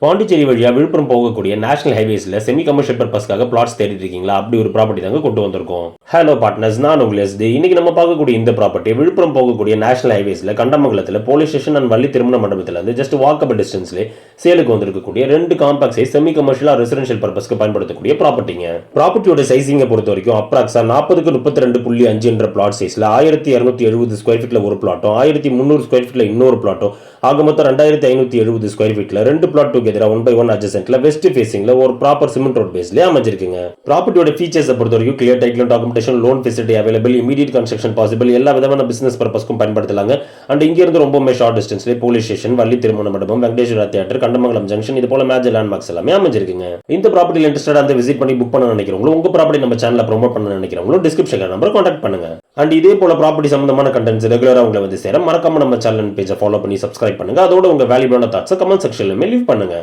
பாண்டிச்சேரி வழியா விழுப்புரம் போகக்கூடிய national ஹைவேஸ்ல semi commercial பர்பஸ்க்காக பிளாட்ஸ் தேடிட்டு இருக்கீங்களா? அப்படி ஒரு ப்ராப்பர்ட்டி தாங்க கொண்டு வந்திருக்கோம். ஹலோ பார்ட்னர்ஸ், நான் உங்கள் எஸ்டி. இன்னைக்கு நம்ம பார்க்கக்கூடிய இந்த ப்ராப்பர்ட்டி விழுப்புரம் போகக்கூடிய நேஷனல் ஹைவேஸ்ல கண்டமங்கலத்தில் போலீஸ் ஸ்டேஷன் அண்ட் வள்ளி திருமண மண்டபத்தில் இருந்து ஜஸ்ட் வாக்கபிள் டிஸ்டன்ஸ்ல சேலுக்கு வந்திருக்கக்கூடிய 2 compact size semi commercial residential பர்பஸ்க்கு பயன்படுத்தக்கூடிய ப்ராப்பர்ட்டிங்க. ப்ராப்பர்ட்டியோட சைசிங்கை பொறுத்த வரைக்கும் அப்ராக்ஸா 40-32.5 என்ற பிளாட் சைஸ்ல 1270 ஸ்கொயர் ஃபீட்ல ஒரு பிளாட்டும் 1300 ஸ்கொயர் ஃபீட்ல இன்னொரு பிளாட்டும் ஆக மொத்தம் 2570 ஸ்கொயர் ஃபீட்ல 2 பிளாட் டுகெதரா 1/1 அட்ஜசன்ட்ல வெஸ்ட் ஃபேசிங்ல ஒரு ப்ராப்பர் சிமெண்ட் ரோட் பேஸ்ல அமைஞ்சிருக்குங்க. ப்ராப்பர்ட்டியோட ஃபீச்சர்ஸ் பொறுத்த வரைக்கும் clear title documentation, loan facility available, immediate construction possible, எல்லா விதமான பிசினஸ் பர்பஸ்க்கும் பயன்படுத்தலாங்க. அண்ட் இங்க இருந்து ரொம்பவே ஷார்ட் டிஸ்டன்ஸ்ல போலீஸ் ஸ்டேஷன், வள்ளி திருமண மண்டபம், வெங்கடேஸ்வரா தியேட்டர், கண்டமங்கலம் ஜங்ஷன், இது போல மேஜர் லேண்ட்மார்க்ஸ் எல்லாமே அமைஞ்சிருக்குங்க. இந்த ப்ராப்பர்ட்டில இன்ட்ரெஸ்டடா அந்த விசிட் பண்ணி புக் பண்ண நினைக்கிறவங்களும், உங்க ப்ராப்பர்ட்டி நம்ம சேனல்ல ப்ரோமோட் பண்ண நினைக்கிறவங்களும் டிஸ்கிரிப்ஷன்ல நம்பர் கான்டாக்ட் பண்ணுங்க. அண்ட் இதே போல ப்ராப்பர்ட்டி சம்பந்தமான கண்டென்ட்ஸ் ரெகுலரா உங்களை வந்து சேர மறக்காம நம்ம சேனல் பேஜை ஃபாலோ பண்ணி சப்ஸ்கிரைப் பண்ணுங்க. அதோட உங்க வேல்யூபிளான தாட்ஸ் கமெண்ட் செக்ஷன்ல லீவ் பண்ணுங்க.